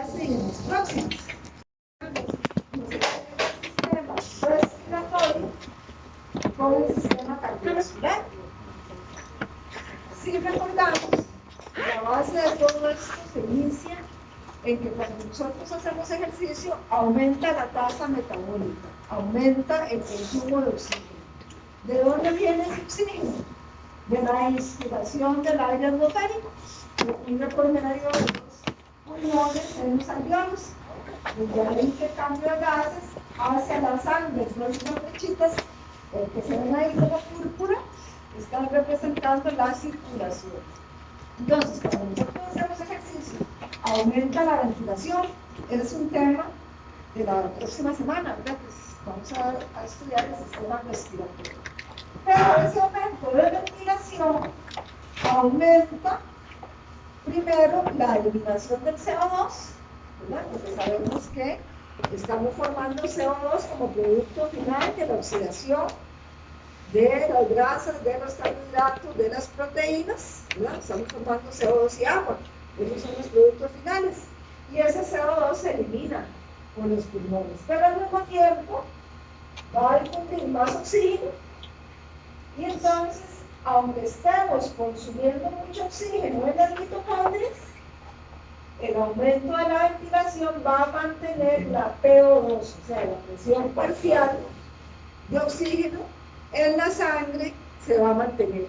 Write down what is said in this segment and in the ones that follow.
Seguimos próximos. El sistema respiratorio con el sistema cardiovascular. Si recordamos, la base de todo esto se inicia en que cuando nosotros hacemos ejercicio aumenta la tasa metabólica, aumenta el consumo de oxígeno. ¿De dónde viene ese oxígeno? De la inspiración del aire atmosférico, que ocurre por medio de los pulmones en los alveolos. Desde el intercambio de gases hacia la sangre, las flechitas que se ven ahí como púrpura, están representando la circulación. Entonces, cuando nosotros hacemos ejercicio, aumenta la ventilación. Ese es un tema de la próxima semana, ¿verdad? Pues vamos a estudiar el sistema respiratorio. Pero ese aumento de ventilación aumenta primero la eliminación del CO2, ¿verdad? Porque sabemos que estamos formando CO2 como producto final de la oxidación de las grasas, de los carbohidratos, de las proteínas, ¿verdad? Estamos formando CO2 y agua. Esos son los productos finales. Y ese CO2 se elimina por los pulmones. Pero al mismo tiempo va a difundir más oxígeno. Y entonces, aunque estemos consumiendo mucho oxígeno en las mitocondrias, el aumento de la ventilación va a mantener la PO2, o sea, la presión parcial de oxígeno en la sangre se va a mantener,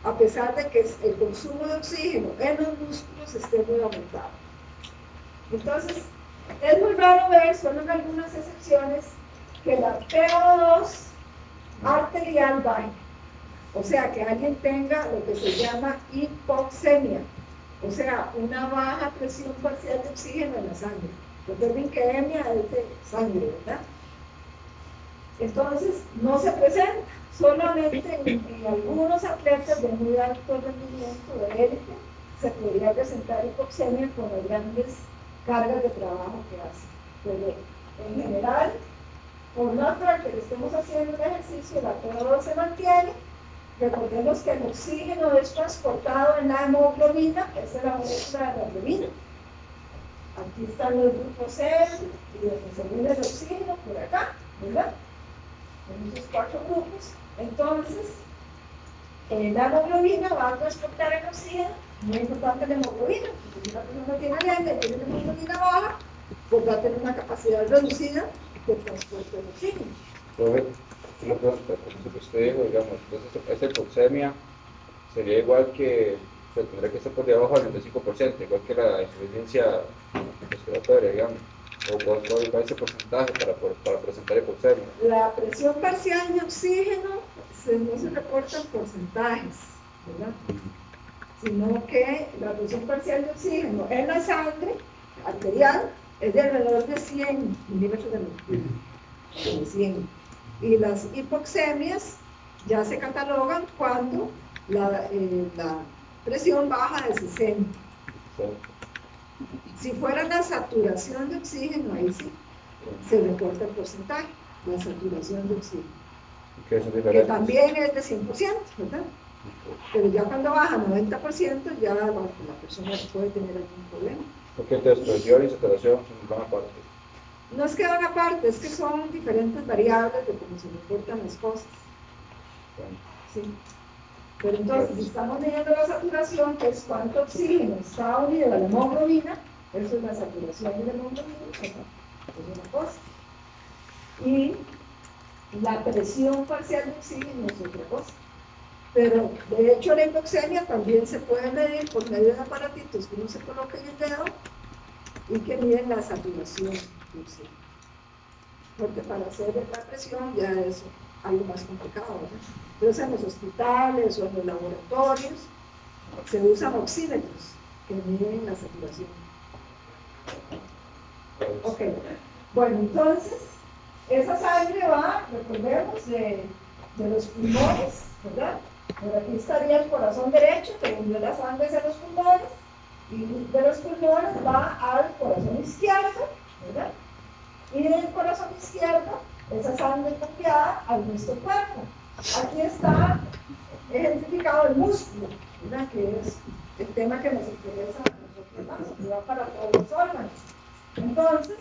a pesar de que el consumo de oxígeno en los músculos esté muy aumentado. Entonces, es muy raro ver, solo en algunas excepciones, que la PO2 arterial baje. O sea, que alguien tenga lo que se llama hipoxemia, o sea, una baja presión parcial de oxígeno en la sangre. Recuerden que hemia es de sangre, ¿verdad? Entonces, no se presenta, solamente en algunos atletas de muy alto rendimiento, de élite, se podría presentar hipoxemia con las grandes cargas de trabajo que hacen. Pero en general, por más que estemos haciendo el ejercicio, la PO2 se mantiene. Recordemos que el oxígeno es transportado en la hemoglobina, esa es la molécula de la hemoglobina. Aquí están los grupos C y los que se une el oxígeno por acá, ¿verdad? En esos 4 grupos. Entonces, la hemoglobina va a transportar el oxígeno, muy importante la hemoglobina, porque si una persona tiene anemia y tiene una hemoglobina baja, pues va a tener una capacidad reducida de transporte del oxígeno. Una pregunta, como que usted dijo, digamos, entonces esa hipoxemia sería igual que, o sea, tendría que estar por debajo del 95%, igual que la insuficiencia respiratoria, digamos, o cuál es ese porcentaje para presentar hipoxemia. La presión parcial de oxígeno no se reporta en porcentajes, ¿verdad? Sino que la presión parcial de oxígeno en la sangre arterial es de alrededor de 100 milímetros de mercurio, de 100. Y las hipoxemias ya se catalogan cuando la presión baja de 60. Si fuera la saturación de oxígeno, ahí sí se reporta el porcentaje, la saturación de oxígeno, que también es de 100%, ¿verdad? Pero ya cuando baja 90%, ya la persona puede tener algún problema. Porque entonces presión y saturación son una parte. No es que van aparte, es que son diferentes variables de cómo se reportan las cosas. Sí. Pero entonces, si estamos midiendo la saturación, que es cuánto oxígeno está unido a la hemoglobina, eso es la saturación de la hemoglobina, es una cosa. Y la presión parcial de oxígeno es otra cosa. Pero, de hecho, la hipoxemia también se puede medir por medio de aparatitos que uno se coloca en el dedo y que miden la saturación de oxígeno. Porque para hacer la presión ya es algo más complicado, ¿verdad? Entonces en los hospitales o en los laboratorios se usan oxímetros que miden la saturación. Ok, bueno, entonces esa sangre va, recordemos, de los pulmones, ¿verdad? Por aquí estaría el corazón derecho, que unió la sangre hacia los pulmones, y de los pulmones va al corazón izquierdo, ¿verdad? Y del corazón izquierdo, esa sangre es enviada al nuestro cuerpo. Aquí está ejemplificado el músculo, ¿verdad? Que es el tema que nos interesa a nosotros ¿verdad? Y va para todos los órganos. Entonces,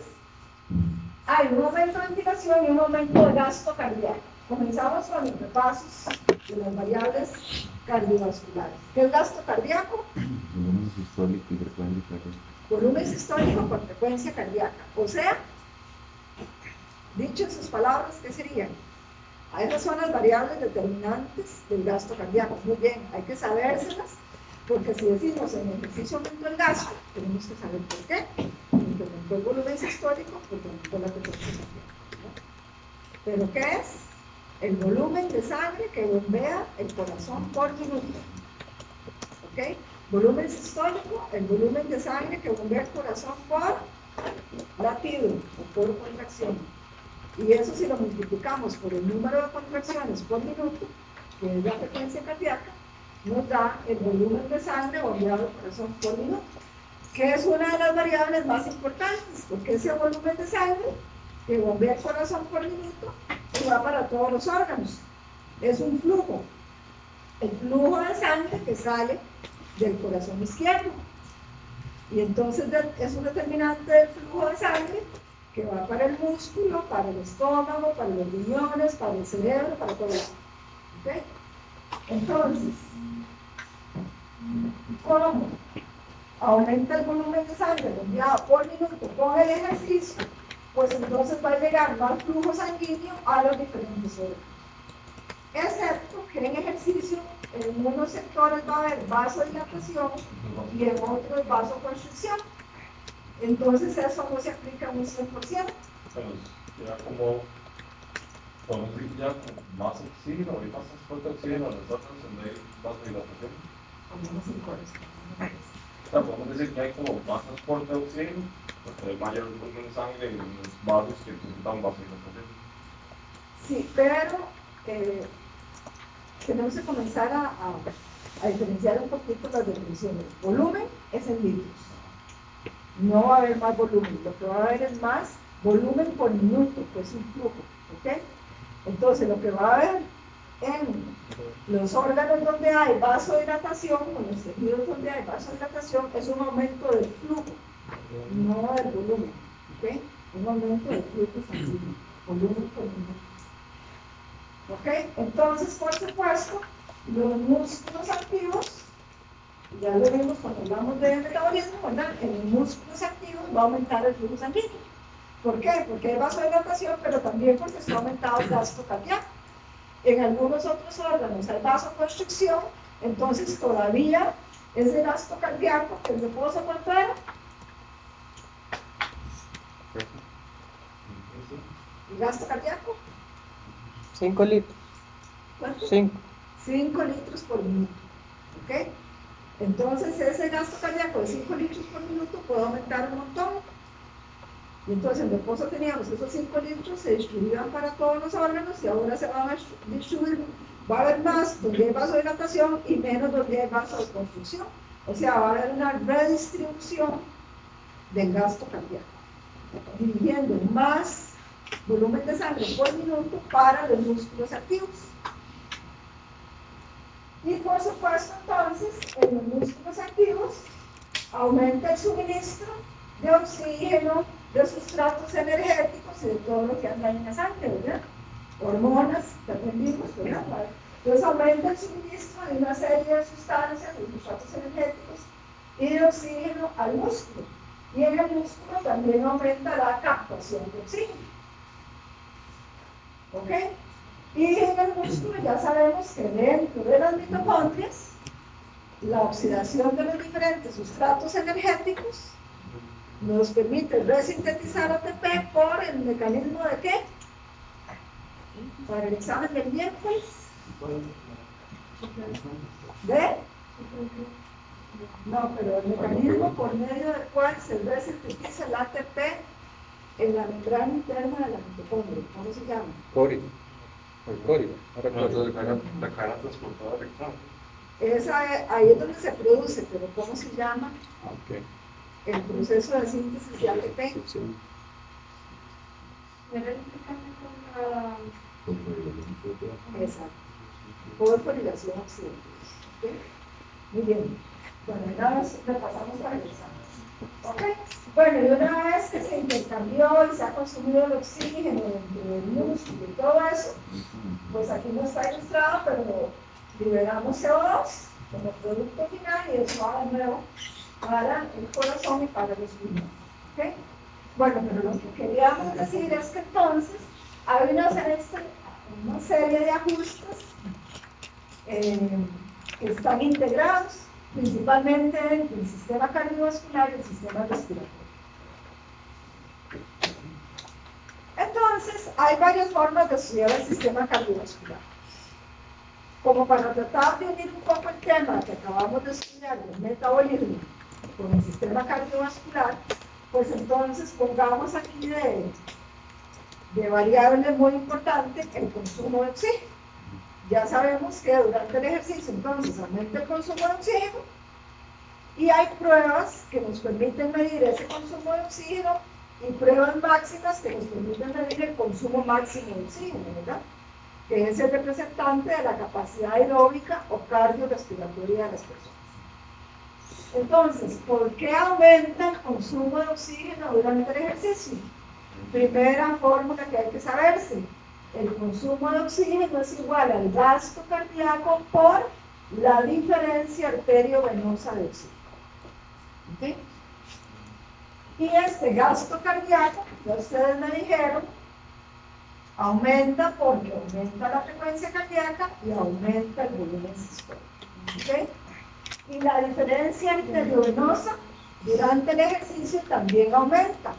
hay un aumento de ventilación y un aumento de gasto cardíaco. Comenzamos con los repasos de las variables cardiovasculares. ¿Qué es gasto cardíaco? Volumen sistólico y frecuencia cardíaca. Volumen sistólico por frecuencia cardíaca. O sea, dicho en sus palabras, ¿qué serían? Esas son las variables determinantes del gasto cardíaco. Muy bien, hay que sabérselas, porque si decimos en el ejercicio aumentó el gasto, tenemos que saber por qué. Porque aumentó el volumen sistólico, porque aumentó la frecuencia cardíaca, ¿no? ¿Pero qué es? El volumen de sangre que bombea el corazón por minuto. ¿Ok? Volumen sistólico, el volumen de sangre que bombea el corazón por latido o por contracción. Y eso si lo multiplicamos por el número de contracciones por minuto, que es la frecuencia cardíaca, nos da el volumen de sangre bombeado al corazón por minuto, que es una de las variables más importantes, porque ese volumen de sangre que bombea el corazón por minuto va para todos los órganos. Es un flujo, el flujo de sangre que sale del corazón izquierdo. Y entonces es un determinante del flujo de sangre que va para el músculo, para el estómago, para los riñones, para el cerebro, para todo eso. ¿Ok? Entonces, ¿cómo aumenta el volumen de sangre bombeado por minuto con el ejercicio? Pues entonces va a llegar más flujo sanguíneo a los diferentes órganos. Excepto que en ejercicio, en unos sectores va a haber vasodilatación y en otros vasoconstricción. Entonces eso no se aplica un 100%. Pero ya como, podemos decir ya con más oxígeno, hay más transporte de oxígeno a los órganos donde hay vasodilatación. Como 5 horas. O sea, podemos decir que hay como más transporte de oxígeno, porque hay mayor volumen de sangre en los vasos que presentan vasodilatación. Sí, pero tenemos que comenzar a diferenciar un poquito las definiciones. Volumen es en litros. No va a haber más volumen. Lo que va a haber es más volumen por minuto, que es un flujo. ¿Ok? Entonces, lo que va a haber en los órganos donde hay vasodilatación, o en los tejidos donde hay vasodilatación, es un aumento del flujo, no del volumen. ¿Ok? Un aumento del flujo sanguíneo. Volumen por minuto. ¿Ok? Entonces, por supuesto, los músculos activos, ya lo vimos cuando hablamos de metabolismo, ¿verdad? En los músculos activos va a aumentar el flujo sanguíneo. ¿Por qué? Porque hay vasodilatación, pero también porque está aumentado el gasto cardíaco. En algunos otros órganos hay vasoconstricción, entonces todavía ese gasto cardíaco, que el reposo, ¿cuánto era? ¿El gasto cardíaco? 5 litros. ¿Cuánto? 5. 5 litros por minuto. ¿Ok? Entonces ese gasto cardíaco de 5 litros por minuto puede aumentar un montón. Y entonces en reposo teníamos esos 5 litros, se distribuían para todos los órganos y ahora se van a distribuir, va a haber más donde hay vasodilatación y menos donde hay vasoconstricción. O sea, va a haber una redistribución del gasto cardíaco, dirigiendo más volumen de sangre por minuto para los músculos activos. Y por supuesto, entonces, en los músculos activos aumenta el suministro de oxígeno, de sustratos energéticos y de todo lo que anda en la sangre, ¿verdad? Hormonas, que aprendimos, ¿verdad? Entonces aumenta el suministro de una serie de sustancias, de sustratos energéticos y de oxígeno al músculo. Y en el músculo también aumenta la captación de oxígeno. ¿Ok? Y en el músculo ya sabemos que dentro de las mitocondrias, la oxidación de los diferentes sustratos energéticos nos permite resintetizar ATP por el mecanismo de ¿qué? Para el examen del miércoles. ¿De? No, pero el mecanismo por medio del cual se resintetiza el ATP en la membrana interna de la mitocondria. ¿Cómo se llama? Cori. El código. La cara transportada electrónica. Ahí es donde se produce, pero ¿cómo se llama? Ok. El proceso de síntesis de ATP. Exacto. Fosforilación oxidativa. ¿Okay? Muy bien. Bueno, una vez repasamos para el examen. ¿Ok? Bueno, y una vez que se intercambió y se ha consumido el oxígeno dentro del músculo y todo eso, pues aquí no está ilustrado, pero liberamos CO2 como producto final y eso va de nuevo para el corazón y para los pulmones. ¿Ok? Bueno, pero lo que queríamos decir es que entonces hay una serie de ajustes que están integrados principalmente entre el sistema cardiovascular y el sistema respiratorio. Entonces, hay varias formas de estudiar el sistema cardiovascular. Como para tratar de unir un poco el tema que acabamos de estudiar del metabolismo con el sistema cardiovascular, pues entonces pongamos aquí de variable muy importante el consumo de oxígeno. Ya sabemos que durante el ejercicio entonces aumenta el consumo de oxígeno y hay pruebas que nos permiten medir ese consumo de oxígeno y pruebas máximas que nos permiten medir el consumo máximo de oxígeno, ¿verdad? Que es el representante de la capacidad aeróbica o cardiorrespiratoria de las personas. Entonces, ¿por qué aumenta el consumo de oxígeno durante el ejercicio? Primera fórmula que hay que saberse. El consumo de oxígeno es igual al gasto cardíaco por la diferencia arteriovenosa de oxígeno. ¿Okay? Y este gasto cardíaco, ya ustedes me dijeron, aumenta porque aumenta la frecuencia cardíaca y aumenta el volumen sistólico. ¿Okay? Y la diferencia arteriovenosa durante el ejercicio también aumenta.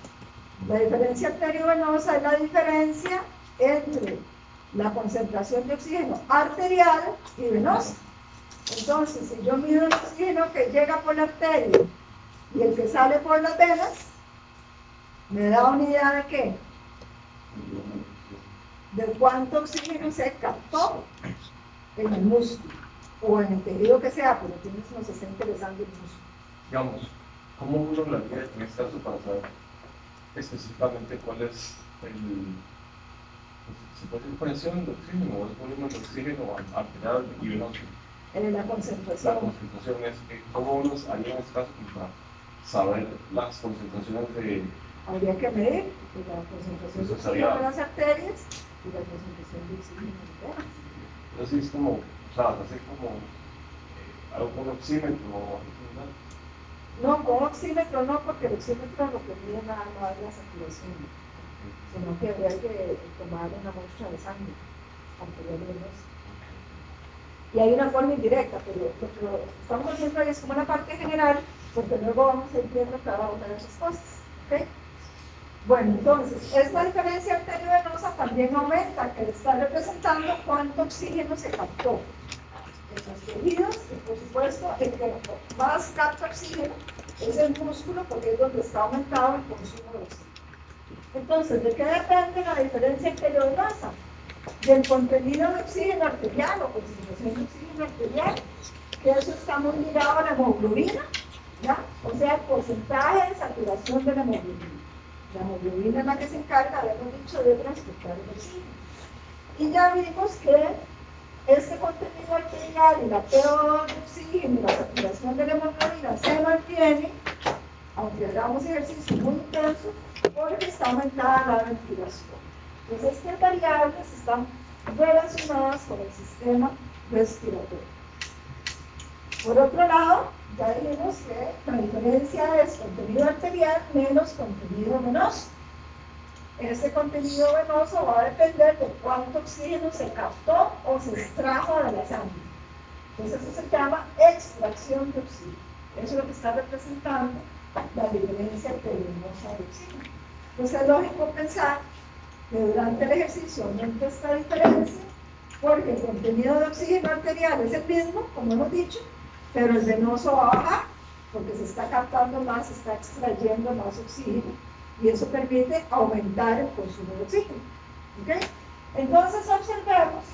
La diferencia arteriovenosa es la diferencia entre la concentración de oxígeno arterial y venosa. Entonces, si yo mido el oxígeno que llega por la arteria y el que sale por las venas, me da una idea de qué, de cuánto oxígeno se captó en el músculo o en el tejido que sea, pero aquí nos está interesando el músculo. Digamos, ¿cómo uno lo haría en este caso para saber específicamente cuál es se puede decir presión de oxígeno o el volumen de oxígeno arterial y venoso? La concentración. La concentración es cómo uno haría en este caso para saber las concentraciones de... Habría que medir la concentración de oxígeno en las arterias y la concentración de oxígeno en las venas. Entonces es como, o sea, hacer como algo con oxímetro o algo similar. No, con oxímetro no, porque el oxímetro lo que mide nada más es la saturación, sino que habría que tomar una muestra de sangre arterial y venosa. Y hay una forma indirecta, pero lo que estamos haciendo ahí es como una parte general, porque luego vamos a ir viendo cada una de esas cosas. ¿Okay? Bueno, entonces, esta diferencia arteriovenosa también aumenta, que está representando cuánto oxígeno se captó en los tejidos, y por supuesto, el que más capta oxígeno es el músculo, porque es donde está aumentado el consumo de oxígeno. Entonces, ¿de qué depende la diferencia arteriovenosa? Del contenido de oxígeno arterial o concentración de oxígeno arterial, que eso está muy ligado a la hemoglobina, ¿ya? O sea, el porcentaje de saturación de la hemoglobina. La hemoglobina es la que se encarga, habíamos dicho, de transportar el oxígeno. Y ya vimos que este contenido arterial y la PO2 de oxígeno y la saturación de la hemoglobina se mantiene, aunque hagamos ejercicio muy intenso, porque está aumentada la ventilación. Entonces, estas variables están relacionadas con el sistema respiratorio. Por otro lado, ya dijimos que la diferencia es contenido arterial menos contenido venoso. Ese contenido venoso va a depender de cuánto oxígeno se captó o se extrajo de la sangre. Entonces, eso se llama extracción de oxígeno. Eso es lo que está representando la diferencia arteriovenosa de oxígeno. Entonces, es lógico pensar que durante el ejercicio aumenta esta diferencia porque el contenido de oxígeno arterial es el mismo, como hemos dicho, pero el venoso va a bajar porque se está captando más, se está extrayendo más oxígeno y eso permite aumentar el consumo de oxígeno. ¿Okay? Entonces observemos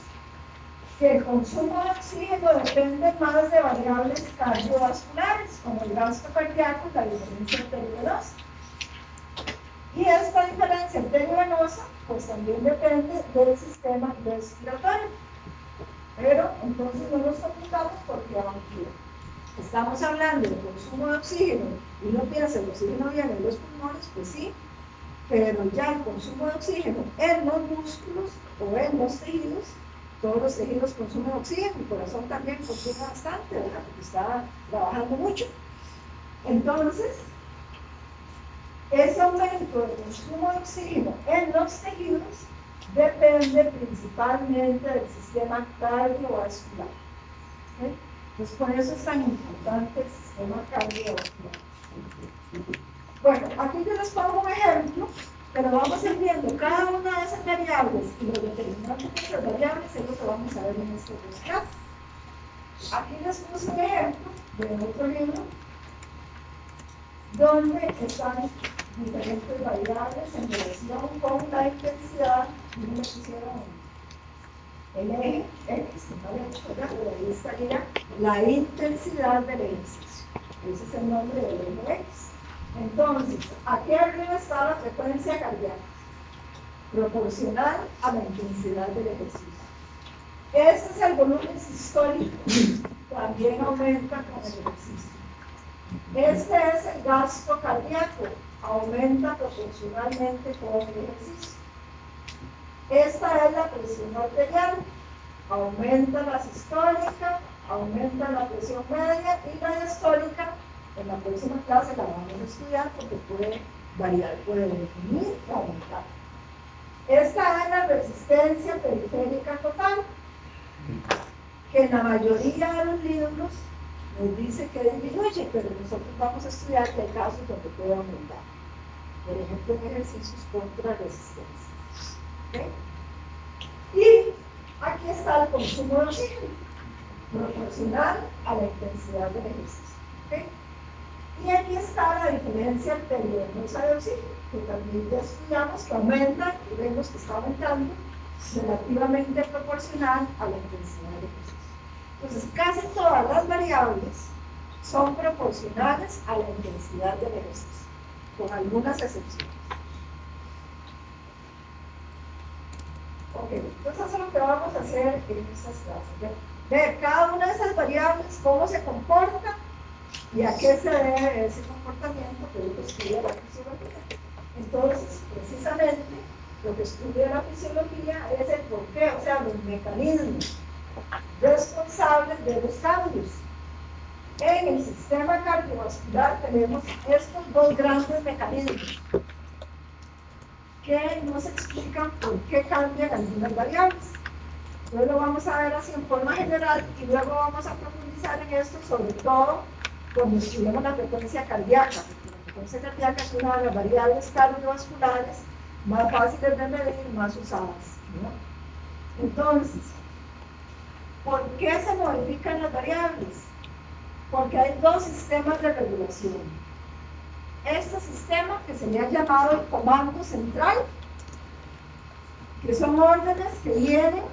que el consumo de oxígeno depende más de variables cardiovasculares como el gasto cardíaco y la diferencia arteriovenosa. Y esta diferencia arteriovenosa pues también depende del sistema respiratorio. Pero entonces no nos confundamos porque aunque estamos hablando de consumo de oxígeno y uno piensa el oxígeno viene de los pulmones, pues sí, pero ya el consumo de oxígeno en los músculos o en los tejidos, todos los tejidos consumen oxígeno, el corazón también consume bastante, ¿verdad? Porque está trabajando mucho. Entonces, ese aumento del consumo de oxígeno en los tejidos depende principalmente del sistema cardiovascular. ¿Okay? Entonces, por eso es tan importante el sistema cardiovascular. Bueno, aquí yo les pongo un ejemplo, pero vamos a ir viendo cada una de esas variables y los determinantes de esas variables es lo que vamos a ver en estos dos casos. Aquí les puse un ejemplo de otro libro donde están diferentes variables en relación con la intensidad y me pusieron el eje X, pero ahí estaría la intensidad del ejercicio. Ese es el nombre del eje X. Entonces, aquí arriba está la frecuencia cardíaca, proporcional a la intensidad del ejercicio. Este es el volumen sistólico, también aumenta con el ejercicio. Este es el gasto cardíaco, aumenta proporcionalmente con el ejercicio. Esta es la presión arterial, aumenta la sistólica, aumenta la presión media y la diastólica. En la próxima clase la vamos a estudiar porque puede variar, puede definir y aumentar. Esta es la resistencia periférica total, que en la mayoría de los libros nos dice que disminuye, pero nosotros vamos a estudiar que hay casos donde puede aumentar. Por ejemplo, en ejercicios contra resistencia. ¿Okay? Y aquí está el consumo de oxígeno, proporcional a la intensidad del ejercicio. ¿Okay? Y aquí está la diferencia arteriovenosa de oxígeno, que también ya estudiamos que aumenta, y vemos que está aumentando, relativamente proporcional a la intensidad del ejercicio. Entonces, casi todas las variables son proporcionales a la intensidad del ejercicio, con algunas excepciones. Ok, entonces eso es lo que vamos a hacer en estas clases. Ver cada una de esas variables, cómo se comporta y a qué se debe ese comportamiento que lo estudia la fisiología. Entonces, precisamente, lo que estudia la fisiología es el porqué, o sea, los mecanismos responsables de los cambios. En el sistema cardiovascular tenemos estos dos grandes mecanismos que nos explican por qué cambian algunas variables. Entonces lo vamos a ver así en forma general y luego vamos a profundizar en esto, sobre todo cuando estudiamos la frecuencia cardíaca. La frecuencia cardíaca es una de las variables cardiovasculares más fáciles de medir y más usadas, ¿no? Entonces, ¿por qué se modifican las variables? Porque hay dos sistemas de regulación. Este sistema, que se le ha llamado el comando central, que son órdenes que vienen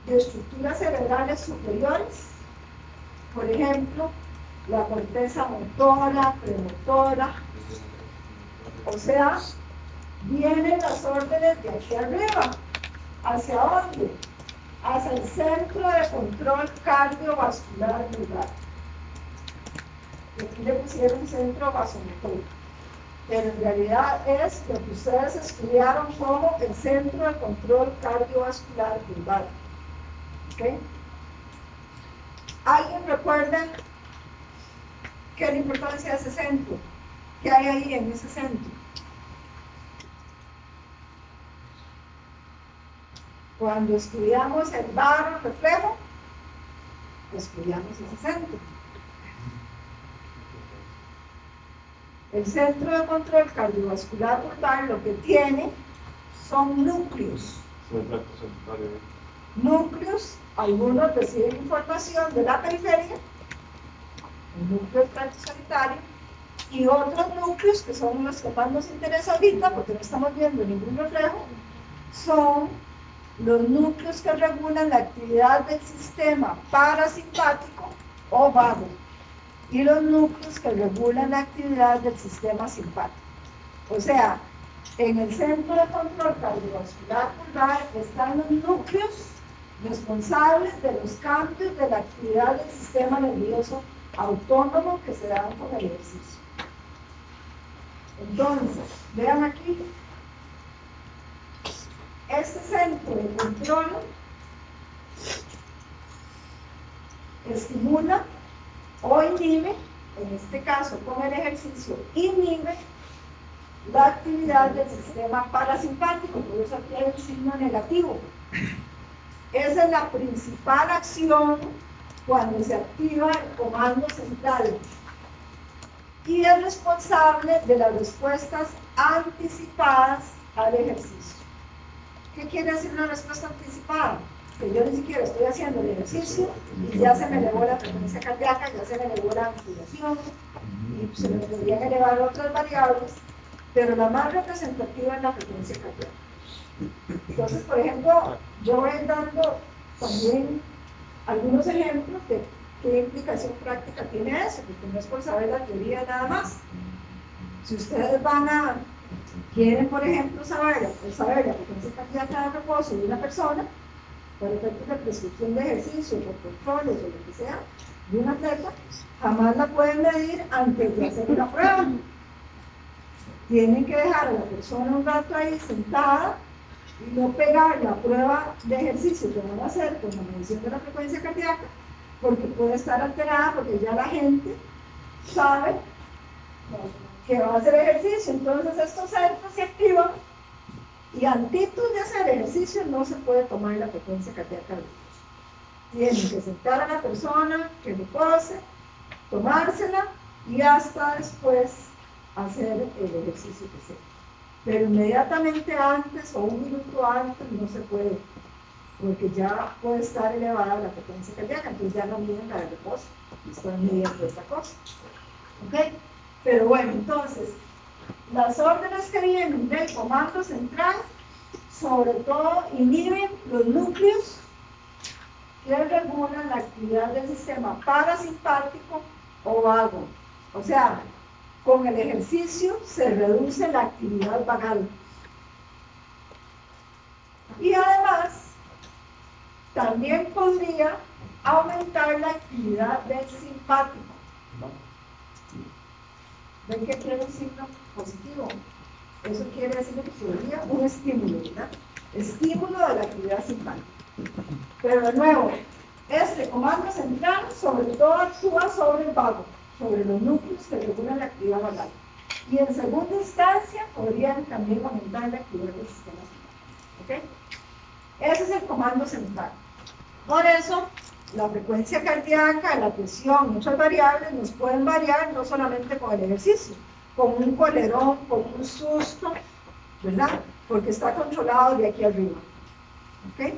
de estructuras cerebrales superiores, por ejemplo, la corteza motora, premotora, o sea, vienen las órdenes de aquí arriba. ¿Hacia dónde? Hacia el centro de control cardiovascular vulvar. Aquí le pusieron centro vasomotor, pero en realidad es lo que ustedes estudiaron como el centro de control cardiovascular vulvar. ¿Okay? ¿Alguien recuerda qué es la importancia de ese centro? ¿Qué hay ahí en ese centro? Cuando estudiamos el varo reflejo, estudiamos ese centro. El centro de control cardiovascular vulvar lo que tiene son núcleos. Núcleos, algunos reciben información de la periferia, el núcleo del tracto sanitario, y otros núcleos, que son los que más nos interesa ahorita, porque no estamos viendo ningún reflejo, son los núcleos que regulan la actividad del sistema parasimpático o vago, y los núcleos que regulan la actividad del sistema simpático. O sea, en el centro de control cardiovascular vulvar están los núcleos responsables de los cambios de la actividad del sistema nervioso autónomo que se da con el ejercicio. Entonces, vean aquí, este centro de control estimula o inhibe, en este caso con el ejercicio, inhibe la actividad del sistema parasimpático, por eso aquí hay un signo negativo. Esa es la principal acción cuando se activa el comando central y es responsable de las respuestas anticipadas al ejercicio. ¿Qué quiere decir una respuesta anticipada? Que yo ni siquiera estoy haciendo el ejercicio y ya se me elevó la frecuencia cardíaca, ya se me elevó la respiración y se me podrían elevar otras variables, pero la más representativa es la frecuencia cardíaca. Entonces, por ejemplo, yo voy dando también algunos ejemplos de qué implicación práctica tiene eso, porque no es por saber la teoría nada más. Si ustedes quieren, por ejemplo, saber la frecuencia cardíaca de reposo de una persona, por efectos de prescripción de ejercicio, por controles o lo que sea, de un atleta, jamás la pueden medir antes de hacer una prueba. Tienen que dejar a la persona un rato ahí sentada y no pegar la prueba de ejercicio que van a hacer con la medición de la frecuencia cardíaca, porque puede estar alterada, porque ya la gente sabe que va a hacer ejercicio. Entonces estos centros se activan y antes de hacer ejercicio no se puede tomar la frecuencia cardíaca. Tienen que sentar a la persona, que repose, tomársela y hasta después hacer el ejercicio que sea. Pero inmediatamente antes o un minuto antes no se puede, porque ya puede estar elevada la frecuencia cardíaca, entonces ya no miden la de reposo, están midiendo esta cosa. ¿Ok? Pero bueno, entonces, las órdenes que vienen del comando central, sobre todo inhiben los núcleos que regulan la actividad del sistema parasimpático o vago. O sea, con el ejercicio se reduce la actividad vagal. Y además, también podría aumentar la actividad del simpático. ¿Ven que tiene un signo positivo? Eso quiere decir que sería un estímulo, ¿verdad? Estímulo de la actividad simpática. Pero de nuevo, este comando central sobre todo actúa sobre el vago, sobre los núcleos que regulan la actividad vagal. Y en segunda instancia podrían también aumentar la actividad del sistema simpático. ¿Ok? Ese es el comando central. Por eso, la frecuencia cardíaca, la presión, muchas variables nos pueden variar no solamente con el ejercicio, con un colerón, con un susto, ¿verdad? Porque está controlado de aquí arriba. ¿Ok?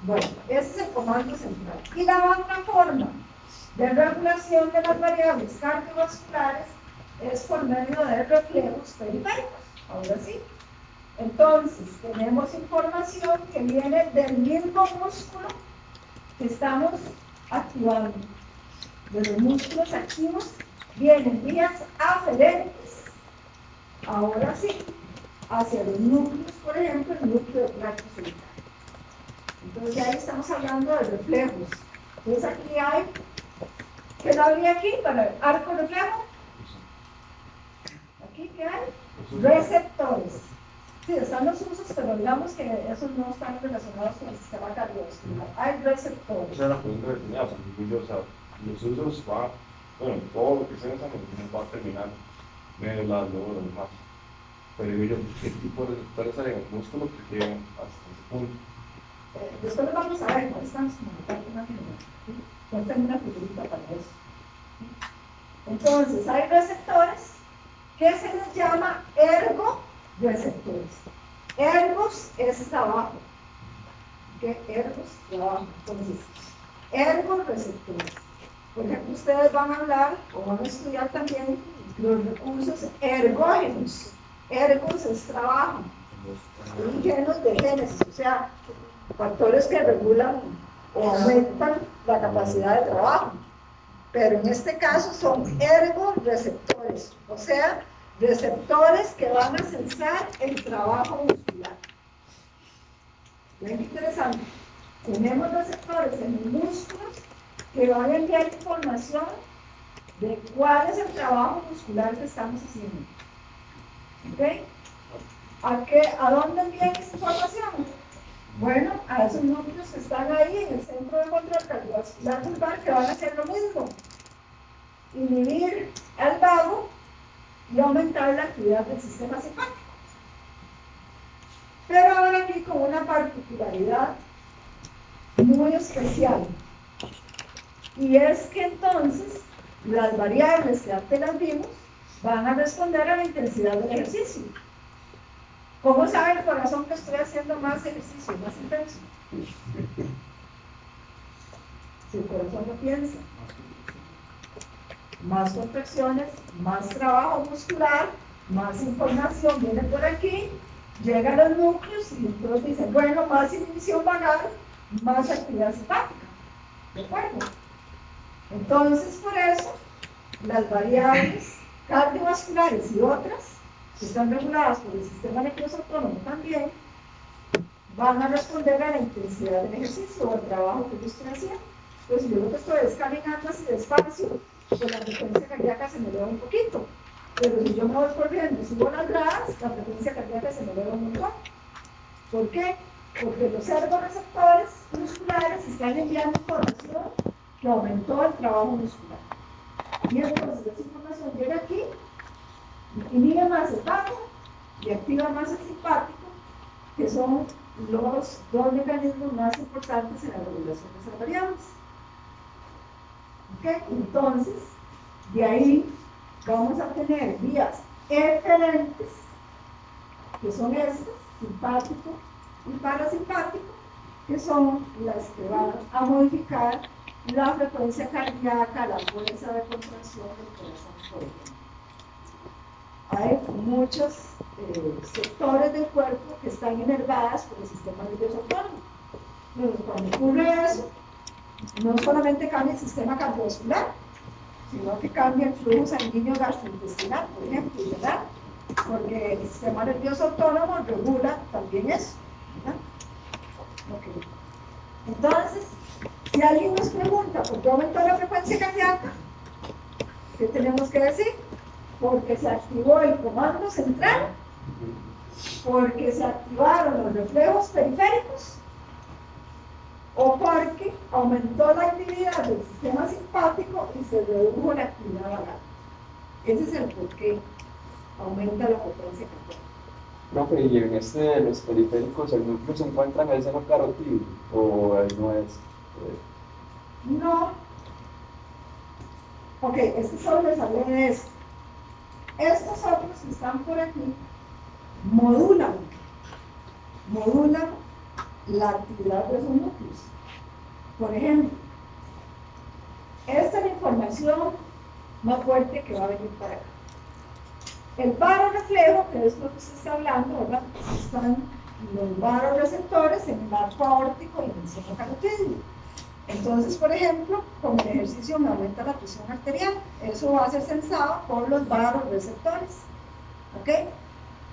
Bueno, ese es el comando central. Y la otra forma de regulación de las variables cardiovasculares es por medio de reflejos periféricos. Ahora sí. Entonces, tenemos información que viene del mismo músculo que estamos activando. De los músculos activos vienen vías aferentes, ahora sí, hacia los núcleos, por ejemplo, el núcleo de plato solitario. Entonces, ahí estamos hablando de reflejos. Entonces, aquí hay, ¿qué habría aquí para el arco reflejo? Aquí, ¿qué hay? Receptores. Sí, están los usos, pero digamos que esos no están relacionados con el sistema cardiovascular. Hay receptores. Esa es la pregunta que tenía, porque yo, o sea, los usos va, bueno, todo lo que sea esa va a terminar, médulas, luego lo demás. Pero digo yo, ¿qué tipo de receptores hay en el músculo que llegan hasta ese punto? Después lo vamos a ver, no estamos como una general. Entonces tengo una figurita para eso. Entonces, hay receptores que se les llama ergoreceptores. Ergos es trabajo. ¿Qué? Ergos, trabajo. Entonces, ergoreceptores. Por ejemplo, ustedes van a hablar o van a estudiar también los recursos ergógenos. Ergos es trabajo. Y genos de génesis, o sea, factores que regulan o aumentan la capacidad de trabajo. Pero en este caso son ergoreceptores, o sea, receptores que van a sensar el trabajo muscular. ¿Ven qué interesante? Tenemos receptores en los músculos que van a enviar información de cuál es el trabajo muscular que estamos haciendo. ¿Ok? ¿A dónde envían esa información? Bueno, a esos núcleos que están ahí en el centro de control cardiovascular vulvar, que van a hacer lo mismo: inhibir el vago y aumentar la actividad del sistema simpático. Pero ahora aquí con una particularidad muy especial, y es que entonces las variables que antes las vimos van a responder a la intensidad del ejercicio. ¿Cómo sabe el corazón que estoy haciendo más ejercicio, más intenso? Si el corazón no piensa. Más contracciones, más trabajo muscular, más información viene por aquí, llega a los núcleos y entonces dicen, bueno, más inhibición vagal, más actividad simpática. ¿De acuerdo? Entonces, por eso, las variables cardiovasculares y otras, que están reguladas por el sistema nervioso autónomo también, van a responder a la intensidad del ejercicio o al trabajo que yo estoy haciendo. Entonces, yo lo que estoy es caminando así despacio, pues la frecuencia cardíaca se me eleva un poquito. Pero si yo me voy corriendo y subo las gradas, la frecuencia cardíaca se me eleva un montón. ¿Por qué? Porque los servorreceptores musculares están enviando información que aumentó el trabajo muscular. Y entonces esa información llega aquí, inhibe más el vago y activa más el simpático, que son los dos mecanismos más importantes en la regulación de esas variables. ¿Ok? Entonces, de ahí vamos a tener vías eferentes, que son estas, simpático y parasimpático, que son las que van a modificar la frecuencia cardíaca, la fuerza de contracción del corazón, por ejemplo. Hay muchos sectores del cuerpo que están inervadas por el sistema nervioso autónomo. Entonces, cuando ocurre eso, no solamente cambia el sistema cardiovascular, sino que cambia el flujo sanguíneo gastrointestinal, por ejemplo, ¿verdad? Porque el sistema nervioso autónomo regula también eso, ¿verdad? Okay. Entonces, si alguien nos pregunta por qué aumentó la frecuencia cardíaca, ¿qué tenemos que decir? Porque se activó el comando central, porque se activaron los reflejos periféricos, o porque aumentó la actividad del sistema simpático y se redujo la actividad vagal. Ese es el por qué aumenta la frecuencia cardíaca. Profe, y en este de los periféricos, ¿el núcleo se encuentra en el seno carotídeo o no es? No. Ok, solo les hablé de esto. Estos otros que están por aquí modulan la actividad de esos núcleos. Por ejemplo, esta es la información más fuerte que va a venir para acá. El varoreflejo, que es lo que se está hablando, ¿verdad? Están los varoreceptores en el arco aórtico y en el seno carotídeo. Entonces, por ejemplo, con el ejercicio me aumenta la presión arterial. Eso va a ser sensado por los varoreceptores. ¿Ok?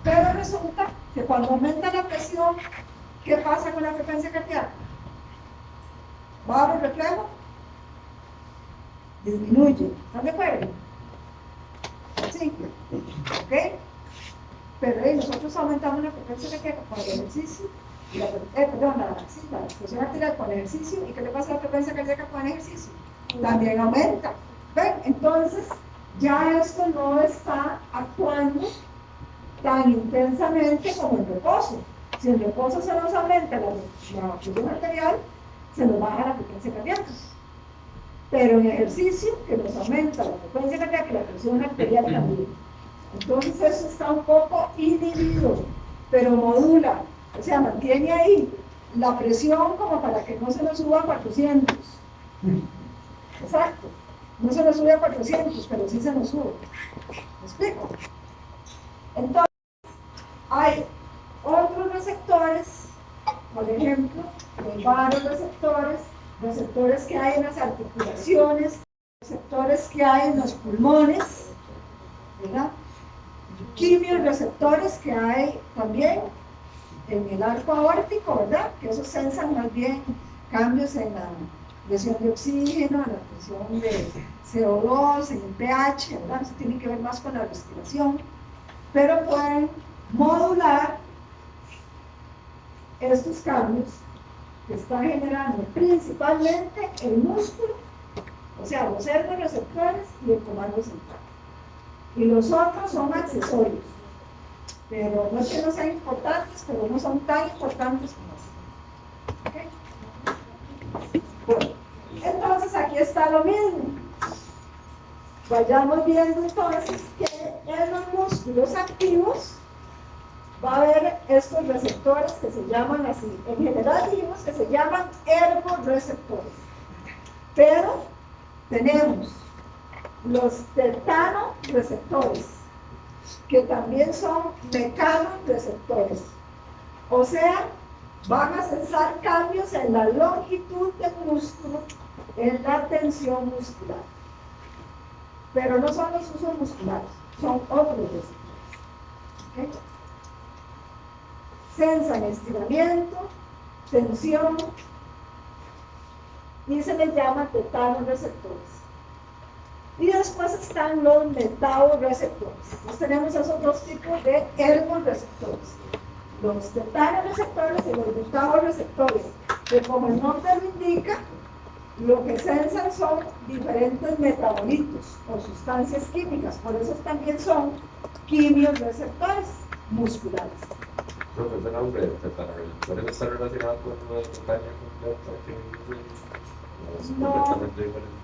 Pero resulta que cuando aumenta la presión, ¿qué pasa con la frecuencia cardíaca? Varoreflejo disminuye. ¿Están de acuerdo? Sí. ¿Ok? Pero nosotros aumentamos la frecuencia cardíaca con el ejercicio, la presión arterial con el ejercicio. ¿Y qué le pasa a la frecuencia cardíaca con el ejercicio? También aumenta. ¿Ven? Entonces, ya esto no está actuando tan intensamente como en reposo. Si en reposo se nos aumenta la presión arterial, se nos baja la frecuencia cardíaca. Pero en ejercicio, que nos aumenta la frecuencia cardíaca y la presión arterial también. Entonces eso está un poco inhibido, pero modula, o sea, mantiene ahí la presión como para que no se nos suba a 400. Exacto. No se nos sube a 400, pero sí se nos sube. ¿Me explico? Entonces, hay otros receptores, por ejemplo, los varoreceptores, receptores que hay en las articulaciones, receptores que hay en los pulmones, ¿verdad? Quimiorreceptores que hay también en el arco aórtico, ¿verdad? Que esos sensan más bien cambios en presión de oxígeno, la presión de CO2, en el pH, ¿verdad? Eso tiene que ver más con la respiración, pero pueden modular estos cambios que están generando principalmente el músculo, o sea, los servoreceptores y el comando central. Y los otros son accesorios, pero no es que no sean importantes, pero no son tan importantes como así. ¿Okay? Bueno, entonces aquí está lo mismo. Vayamos viendo entonces que en los músculos activos va a haber estos receptores que se llaman así. En general dijimos que se llaman ergoreceptores. Pero tenemos los tetanoreceptores, que también son mecanoreceptores. O sea, van a censar cambios en la longitud del músculo, en la tensión muscular. Pero no son los usos musculares, son otros receptores. ¿Okay? Censan estiramiento, tensión, y se les llama tetanoreceptores. Y después están los metaboreceptores. Entonces tenemos esos dos tipos de ergoreceptores. Los tetanoreceptores y los metaboreceptores, que como el nombre lo indica, lo que censan son diferentes metabolitos o sustancias químicas. Por eso también son quimioreceptores musculares. Ese nombre, tetanoreceptores, está relacionado con lo de tetania completa, que es completamente diferente.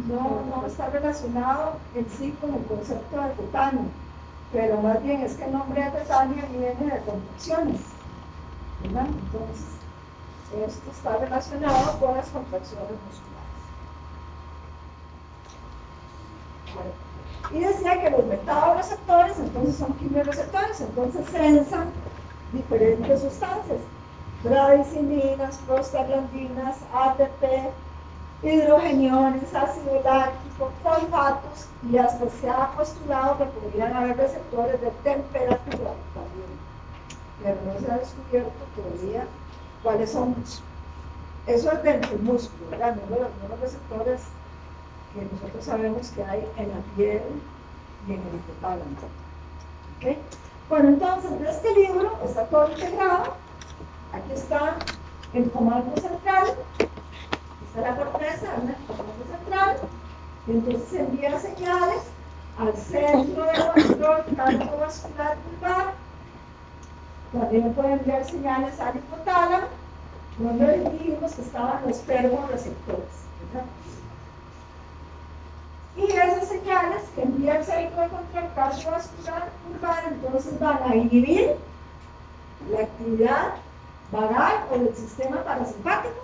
No está relacionado en sí con el concepto de tetanio, pero más bien es que el nombre de tetanio viene de contracciones, ¿verdad? Entonces, esto está relacionado con las contracciones musculares. Bueno, y decía que los metaboreceptores entonces son quimioreceptores, entonces censan diferentes sustancias, bradicininas, prostaglandinas, ATP, hidrogeniones, ácido láctico, fosfatos, y hasta se ha postulado que podrían haber receptores de temperatura también, pero no se ha descubierto todavía cuáles son. Eso es del músculo, ¿verdad? No los receptores que nosotros sabemos que hay en la piel y en el hipotálamo. ¿Okay? Bueno, entonces de este libro está todo integrado. Aquí está el comando central. La corteza, el comando central, y entonces envía señales al centro de control cardiovascular vulvar. También puede enviar señales al hipotálamo, donde dijimos que estaban los fermoreceptores, ¿verdad? Y esas señales que envía el centro de control cardiovascular vulvar, entonces van a inhibir la actividad vagal o del sistema parasimpático,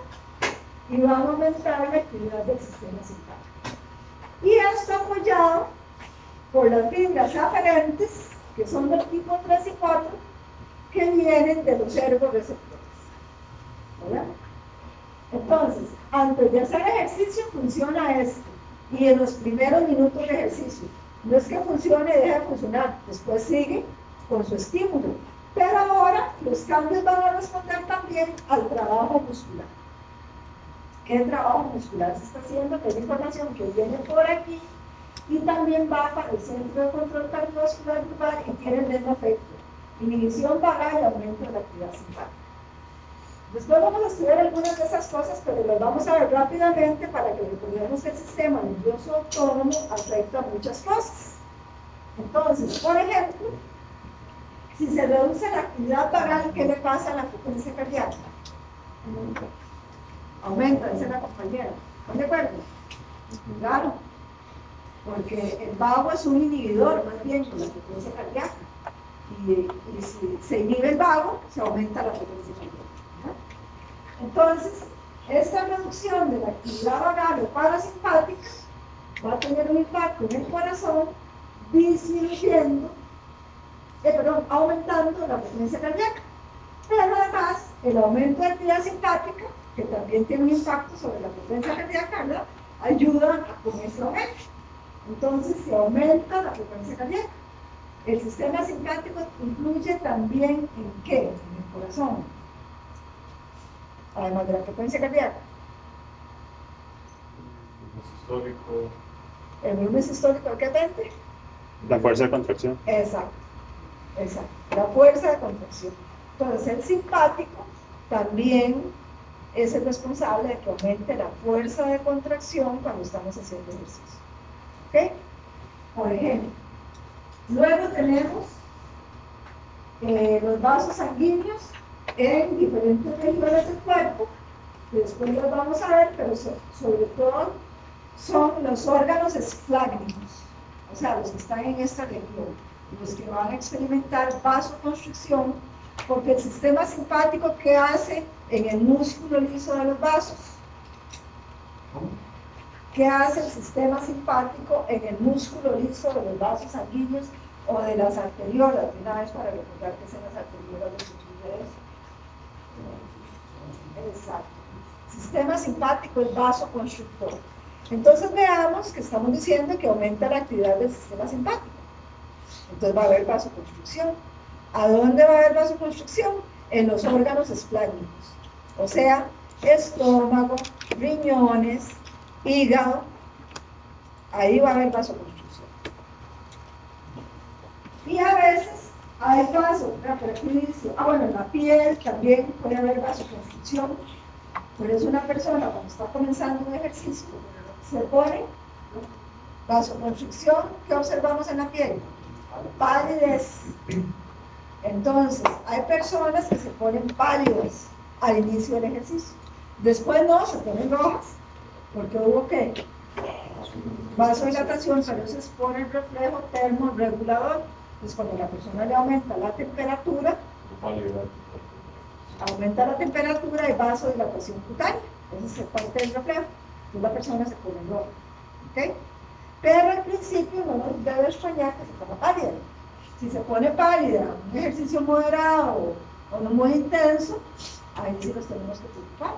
y van a aumentar la actividad del sistema simpático. Y esto apoyado por las fibras aferentes, que son del tipo 3 y 4, que vienen de los ergoreceptores. ¿Verdad? Entonces, antes de hacer ejercicio funciona esto, y en los primeros minutos de ejercicio. No es que funcione y deje de funcionar, después sigue con su estímulo. Pero ahora los cambios van a responder también al trabajo muscular. ¿Qué trabajo muscular se está haciendo? Que es información que viene por aquí y también va para el centro de control cardiovascular vulvar y tiene el mismo efecto: inhibición vagal y aumento de la actividad simpática. Después vamos a estudiar algunas de esas cosas, pero las vamos a ver rápidamente para que recordemos que el sistema nervioso autónomo afecta muchas cosas. Entonces, por ejemplo, si se reduce la actividad vagal, ¿qué le pasa a la frecuencia cardíaca? Aumenta, dice la compañera. ¿Están de acuerdo? Claro, porque el vago es un inhibidor más bien con la frecuencia cardíaca. Y si se inhibe el vago, se aumenta la frecuencia cardíaca. Entonces, esta reducción de la actividad vagal o parasimpática va a tener un impacto en el corazón, aumentando la frecuencia cardíaca. Pero además, el aumento de actividad simpática, que también tiene un impacto sobre la frecuencia cardíaca, ¿verdad?, ayuda con ese aumento. Entonces se aumenta la frecuencia cardíaca. El sistema simpático influye también en ¿qué? En el corazón, además de la frecuencia cardíaca. Histórico. El volumen sistólico, ¿qué mente? La fuerza de contracción. Exacto, exacto, la fuerza de contracción. Entonces, el simpático también es el responsable de que aumente la fuerza de contracción cuando estamos haciendo ejercicio. ¿Ok? Por ejemplo, luego tenemos los vasos sanguíneos en diferentes regiones del cuerpo, que después los vamos a ver, pero sobre todo son los órganos esflágmicos, o sea, los que están en esta región, los que van a experimentar vasoconstricción, porque el sistema simpático, ¿qué hace en el músculo liso de los vasos? ¿Qué hace el sistema simpático en el músculo liso de los vasos sanguíneos o de las arteriolas? De una vez para recordar que son las arteriolas de sus dedos. Exacto. Sistema simpático es vasoconstrictor. Entonces veamos que estamos diciendo que aumenta la actividad del sistema simpático. Entonces va a haber vasoconstricción. ¿A dónde va a haber vasoconstricción? En los órganos esflágmicos. O sea, estómago, riñones, hígado. Ahí va a haber vasoconstricción. Y a veces hay vaso, por aquí dice, bueno, en la piel también puede haber vasoconstricción. Por eso una persona cuando está comenzando un ejercicio se pone vasoconstricción. ¿Qué observamos en la piel? Palidez. Entonces, hay personas que se ponen pálidas al inicio del ejercicio. Después no, se ponen rojas, porque hubo ¿qué? Vasodilatación, pero eso es por el reflejo termorregulador. Entonces, cuando la persona le aumenta la temperatura, y vasodilatación cutánea. Ese es parte del reflejo. Entonces la persona se pone roja. ¿Ok? Pero al principio no nos debe extrañar que se ponga pálida. Si se pone pálida, un ejercicio moderado o no muy intenso, ahí sí los tenemos que preocupar.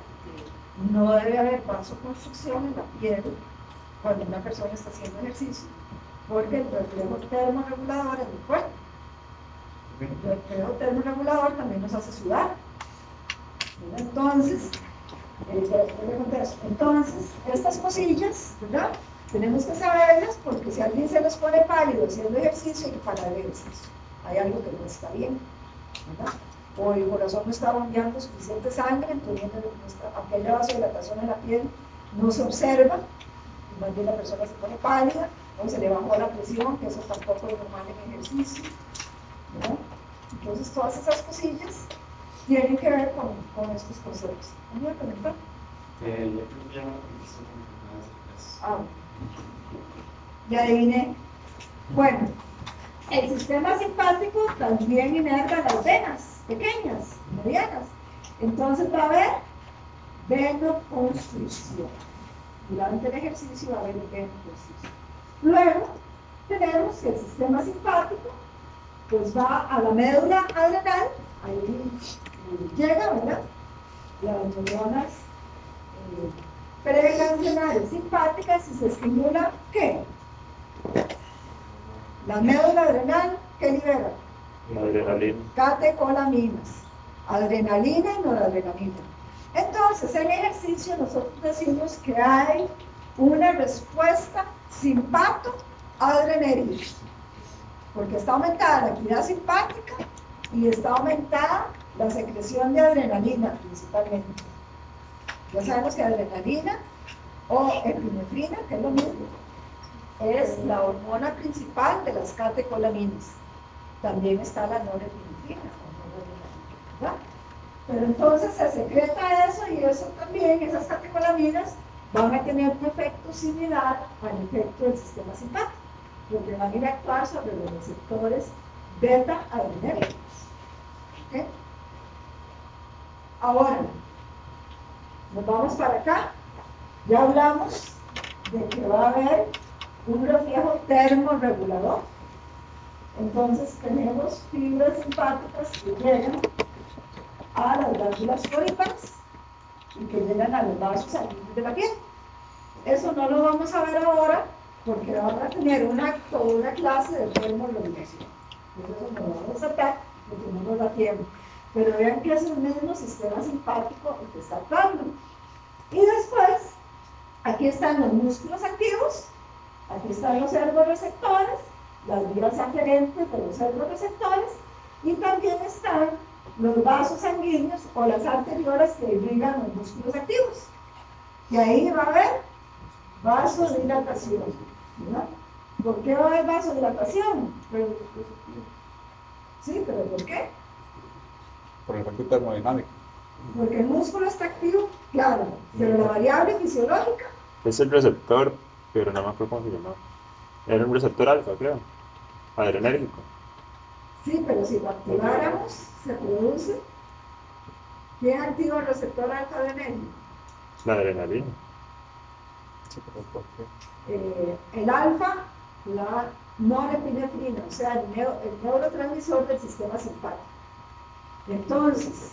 No debe haber vasoconstricción en la piel cuando una persona está haciendo ejercicio, porque el reflejo termorregulador es muy fuerte. El reflejo termorregulador también nos hace sudar. Entonces, estas cosillas, ¿verdad? Tenemos que saberlas porque si alguien se nos pone pálido haciendo ejercicio, hay que parar el ejercicio. Hay algo que no está bien, ¿verdad? O el corazón no está bombeando suficiente sangre, entonces aunque haya vasodilatación en la piel, no se observa, y más bien la persona se pone pálida, o se le bajó la presión, que eso tampoco es normal en ejercicio, ¿verdad? Entonces todas esas cosillas tienen que ver con estos conceptos. ¿Me voy a comentar? Yo creo que ya no ya adiviné. Bueno, el sistema simpático también inerva las venas pequeñas, medianas. Entonces va a haber venoconstricción. Durante el ejercicio va a haber venoconstricción. Luego tenemos que el sistema simpático pues va a la médula adrenal, ahí llega, ¿verdad? Las neuronas preganglionares simpáticas y se estimula, ¿qué? La médula adrenal, ¿qué libera? Adrenalina. Catecolaminas, adrenalina y noradrenalina. Entonces, en ejercicio nosotros decimos que hay una respuesta simpato-adrenérgica, porque está aumentada la actividad simpática y está aumentada la secreción de adrenalina principalmente. Ya sabemos que adrenalina o epinefrina, que es lo mismo, es la hormona principal de las catecolaminas. También está la norepinefrina, ¿verdad? Pero entonces se secreta eso y eso también, esas catecolaminas van a tener un efecto similar al efecto del sistema simpático, porque van a ir a actuar sobre los receptores beta-adrenérgicos. ¿Okay? Ahora, nos vamos para acá. Ya hablamos de que va a haber un reflejo termorregulador. Entonces tenemos fibras simpáticas que llegan a las glándulas sudoríparas y que llegan a los vasos sanguíneos de la piel. Eso no lo vamos a ver ahora porque vamos a tener toda una clase de termorregulación. Eso no lo vamos a sacar porque no nos da tiempo. Pero vean que es el mismo sistema simpático el que está actuando. Y después Aquí están los músculos activos, aquí están los servorreceptores, las vías aferentes de los servorreceptores, y también están los vasos sanguíneos o las arteriolas que irrigan los músculos activos. Y ahí va a haber vasodilatación, ¿verdad? ¿Por qué va a haber vasodilatación? Sí, pero ¿por qué? Por el efecto termodinámico. Porque el músculo está activo, claro, pero la variable fisiológica, Es el receptor, pero no me acuerdo cómo se llamaba. Era un receptor alfa, creo. Adrenérgico. sí, pero si lo activáramos, se produce. ¿Quién activa el receptor alfa de adrenalina? La adrenalina. Sí, pero ¿por qué? El alfa, la norepinefrina, o sea, el neurotransmisor del sistema simpático. Entonces,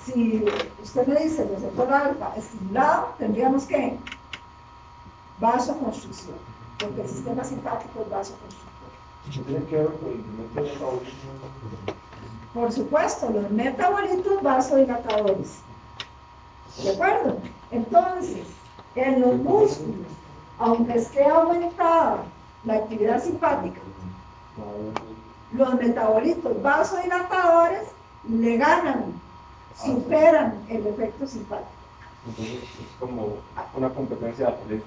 si usted me dice el receptor alfa estimulado, tendríamos que vasoconstricción, porque el sistema simpático es vasoconstrictor. ¿Qué tiene que ver con el incremento de metabolismo? Por supuesto, los metabolitos vasodilatadores. ¿De acuerdo? Entonces, en los músculos, aunque esté aumentada la actividad simpática, los metabolitos vasodilatadores le ganan, superan el efecto simpático. Entonces es como una competencia de atleta.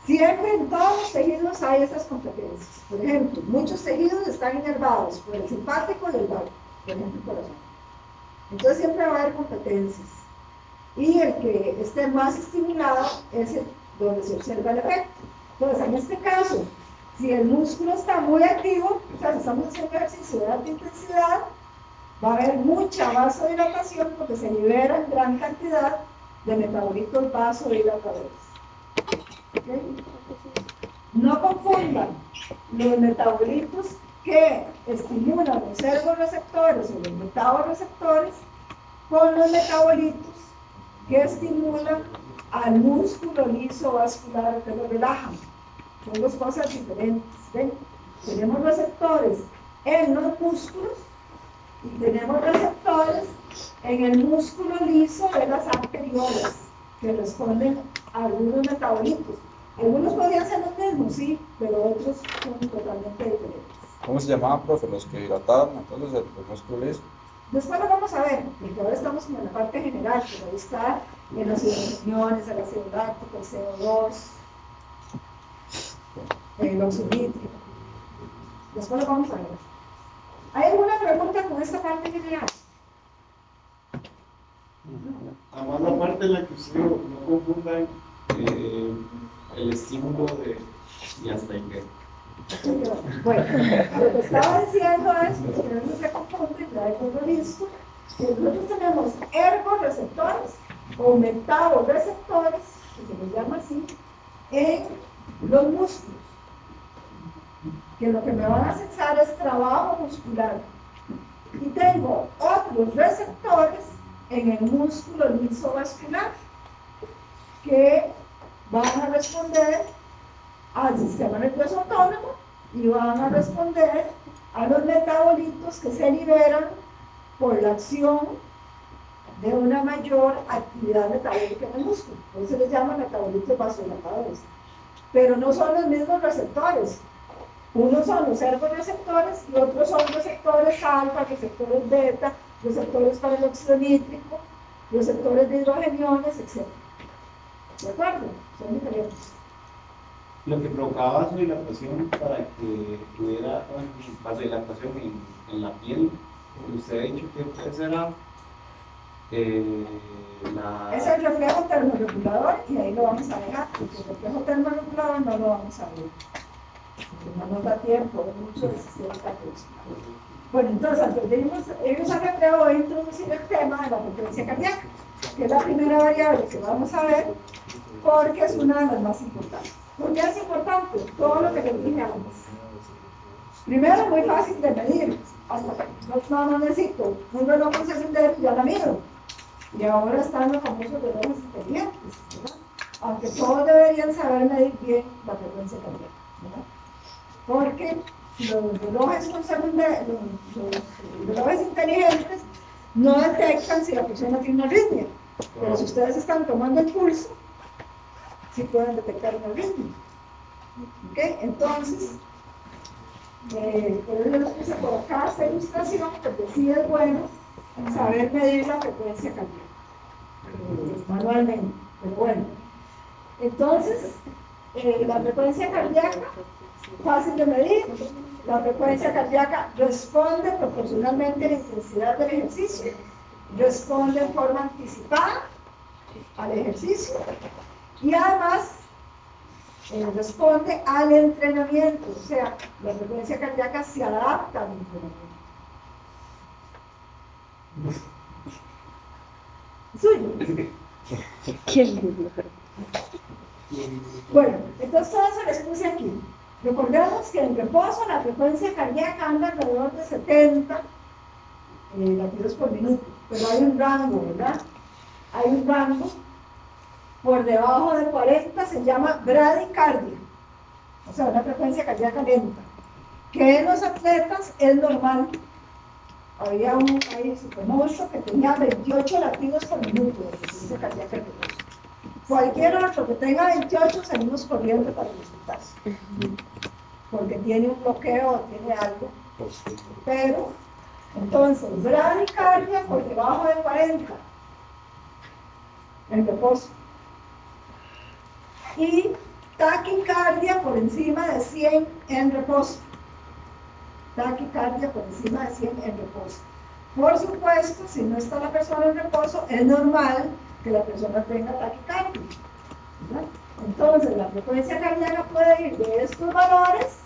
Siempre en todos los tejidos hay esas competencias. Por ejemplo, muchos tejidos están inervados por el simpático y el vago, por ejemplo, el corazón. Entonces siempre va a haber competencias. Y el que esté más estimulado es el donde se observa el efecto. Entonces, en este caso, si el músculo está muy activo, o sea, si estamos haciendo ejercicio de alta intensidad, va a haber mucha vasodilatación porque se liberan gran cantidad de metabolitos vasodilatadores. ¿Okay? No confundan los metabolitos que estimulan los servorreceptores o los metaborreceptores con los metabolitos que estimulan al músculo liso vascular, que lo relajan. Son dos cosas diferentes. ¿Ven? Tenemos receptores en los músculos y tenemos receptores en el músculo liso de las arteriolas que responden a algunos metabolitos. Algunos podrían ser los mismos, sí, pero otros son totalmente diferentes. ¿Cómo se llamaban, profe? Los que dilataban entonces el músculo liso. Después lo vamos a ver, porque ahora estamos en la parte general, pero ahí está en los riñones, el ácido láctico, el CO2, el óxido nítrico. Después lo vamos a ver. ¿Hay alguna pregunta con esta parte general? Además, la parte en la que usted no confundan el estímulo de y hasta en qué. Bueno, lo que estaba diciendo es que ustedes no se confunden, ya después lo visto, que nosotros tenemos ergoreceptores o metaboreceptores, que se les llama así, en los músculos, que lo que me van a cesar es trabajo muscular. Y tengo otros receptores en el músculo liso vascular que van a responder al sistema nervioso autónomo y van a responder a los metabolitos que se liberan por la acción de una mayor actividad metabólica en el músculo. Por eso les llaman metabolitos vasodilatadores. Pero no son los mismos receptores. Unos son los servorreceptores y otros son receptores alfa, receptores beta, receptores para el óxido nítrico, receptores de hidrogeniones, etc. ¿De acuerdo? Son diferentes. Lo que provocaba vasodilatación para que tuviera vasodilatación en la piel, usted ha dicho que entonces era Es el reflejo termorregulador y ahí lo vamos a dejar, porque el reflejo termorregulador no lo vamos a ver. Porque no nos da tiempo, es mucho del sistema cardiovascular. Bueno, entonces, antes de irnos al recreo, voy a introducir el tema de la frecuencia cardíaca, que es la primera variable que vamos a ver, porque es una de las más importantes. ¿Por qué es importante? Todo lo que les dije antes. Primero, muy fácil de medir. Hasta no necesito un reloj con secundario, ya la mido. Y ahora están los famosos relojes inteligentes, ¿verdad? Aunque todos deberían saber medir bien la frecuencia cardíaca, ¿verdad? Porque los relojes con secundario, los relojes inteligentes no detectan si la persona tiene una arritmia. Pero si ustedes están tomando el pulso, sí pueden detectar una arritmia. ¿Ok? Entonces, por eso yo les puse por acá esta ilustración, porque sí es bueno saber medir la frecuencia cardíaca manualmente, pero bueno. Entonces, la frecuencia cardíaca, fácil de medir. La frecuencia cardíaca responde proporcionalmente a la intensidad del ejercicio, responde en forma anticipada al ejercicio y además responde al entrenamiento, o sea, la frecuencia cardíaca se adapta al entrenamiento. Suyo. Qué lindo. Bueno, entonces todo eso les puse aquí. Recordemos que en reposo la frecuencia cardíaca anda alrededor de 70 latidos por minuto, pero hay un rango, ¿verdad? Hay un rango por debajo de 40, se llama bradicardia, o sea, una frecuencia cardíaca lenta, que en los atletas es normal. Había un supermonstruo que tenía 28 latidos por minuto de frecuencia cardíaca en reposo. Cualquier otro que tenga 28 salimos corriendo para el hospital, porque tiene un bloqueo o tiene algo. Pero, entonces, bradicardia por debajo de 40 en reposo. Y taquicardia por encima de 100 en reposo. Taquicardia por encima de 100 en reposo. Por supuesto, si no está la persona en reposo, es normal que la persona tenga taquicardia, ¿verdad? Entonces, la frecuencia cardíaca puede ir de estos valores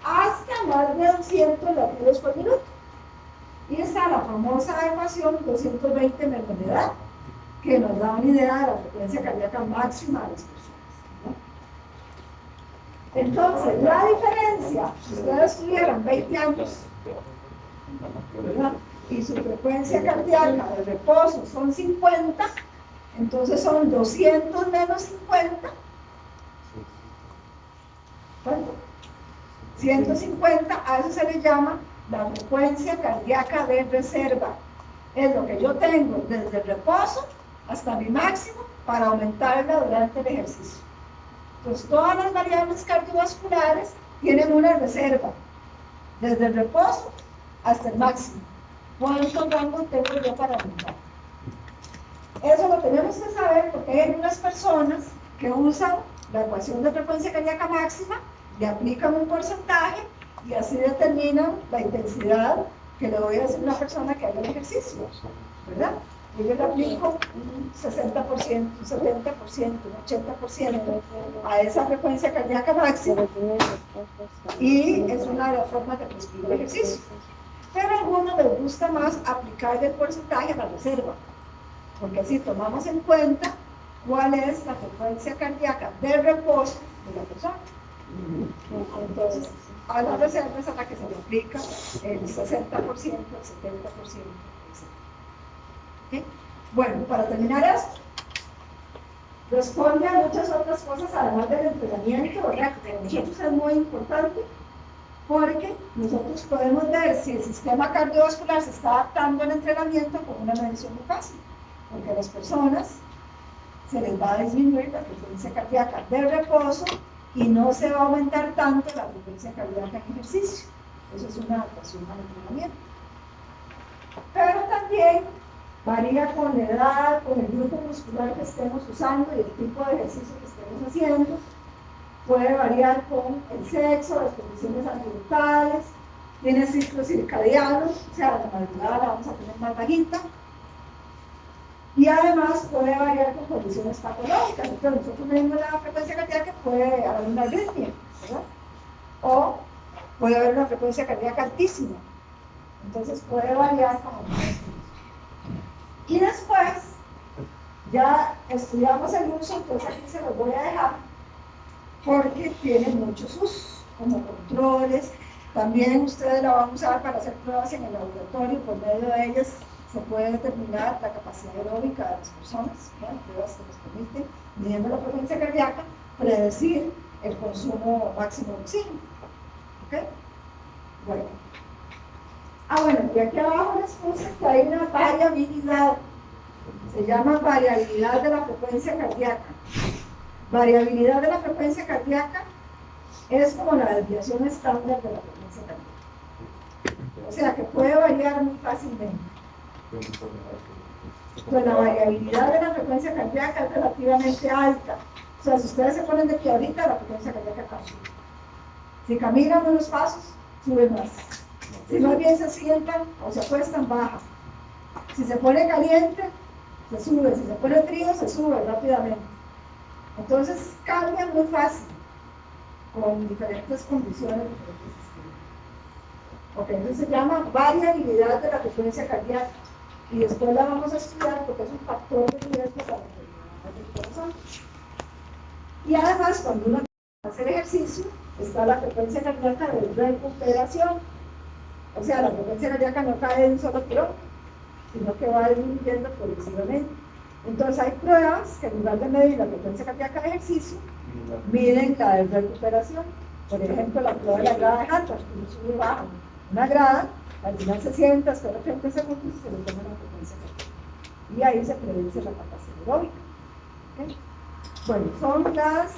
hasta más de 200 latidos por minuto. Y está la famosa ecuación 220 mermolidad, que nos da una idea de la frecuencia cardíaca máxima de las personas, ¿no? Entonces, la diferencia, si ustedes tuvieran 20 años, ¿verdad?, y su frecuencia cardíaca de reposo son 50, entonces son 200 menos 50. ¿Cuánto? 150, a eso se le llama la frecuencia cardíaca de reserva. Es lo que yo tengo desde el reposo hasta mi máximo para aumentarla durante el ejercicio. Entonces, todas las variables cardiovasculares tienen una reserva, desde el reposo hasta el máximo. ¿Cuánto rango tengo yo para aumentar? Eso lo tenemos que saber porque hay algunas personas que usan la ecuación de frecuencia cardíaca máxima, le aplican un porcentaje y así determinan la intensidad que le voy a decir a una persona que haga el ejercicio, ¿verdad? Yo le aplico un 60%, un 70%, un 80% a esa frecuencia cardíaca máxima y es una de las formas de prescribir el ejercicio. Pero a algunos les gusta más aplicar el porcentaje a la reserva, porque así tomamos en cuenta cuál es la frecuencia cardíaca de reposo de la persona. Entonces, a la reserva es a la que se le aplica el 60%, el 70%, etc. ¿Okay? Bueno, para terminar esto, responde a muchas otras cosas además del entrenamiento, ¿verdad? Que para nosotros es muy importante porque nosotros podemos ver si el sistema cardiovascular se está adaptando al entrenamiento con una medición muy fácil, porque a las personas se les va a disminuir la frecuencia cardíaca de reposo y no se va a aumentar tanto la frecuencia cardíaca en ejercicio. Eso es una adaptación al entrenamiento. Pero también varía con la edad, con el grupo muscular que estemos usando y el tipo de ejercicio que estemos haciendo. Puede variar con el sexo, las condiciones ambientales, tiene ciclos circadianos, o sea, la madrugada la vamos a tener más bajita. Y además puede variar con condiciones patológicas. Entonces, nosotros medimos la frecuencia cardíaca, puede haber una arritmia, ¿verdad? O puede haber una frecuencia cardíaca altísima. Entonces, puede variar con otras cosas. Y después, ya estudiamos el uso, entonces aquí se los voy a dejar, porque tiene muchos usos, como controles. También ustedes la van a usar para hacer pruebas en el laboratorio, por medio de ellas se puede determinar la capacidad aeróbica de las personas, ¿no? Pruebas que nos permiten, midiendo la frecuencia cardíaca, predecir el consumo máximo de oxígeno. ¿Ok? Bueno. Bueno, y aquí abajo les puse que hay una variabilidad, se llama variabilidad de la frecuencia cardíaca. Variabilidad de la frecuencia cardíaca es como la desviación estándar de la frecuencia cardíaca. O sea que puede variar muy fácilmente. Pues la variabilidad de la frecuencia cardíaca es relativamente alta. O sea, si ustedes se ponen de pie ahorita, la frecuencia cardíaca cambia. Si caminan unos pasos, sube más. Si más bien se sientan o se acuestan, baja. Si se pone caliente, se sube. Si se pone frío, se sube rápidamente. Entonces cambia muy fácil con diferentes condiciones, diferentes estilos. Ok, entonces se llama variabilidad de la frecuencia cardíaca y después la vamos a estudiar porque es un factor de riesgo para la enfermedad del corazón. Y además, cuando uno hace el ejercicio, está la frecuencia cardíaca de recuperación. O sea, la frecuencia cardíaca no cae de un solo tirón, sino que va disminuyendo progresivamente. Entonces hay pruebas que en lugar de medir la frecuencia cardíaca de ejercicio, miden la de recuperación. Por ejemplo, la prueba de la grada de Harvard, que uno sube y baja una grada, al final se sienta, espera 30 segundos y se le toma la frecuencia cardíaca. Y ahí se predice la capacidad aeróbica. ¿Okay? Bueno, son las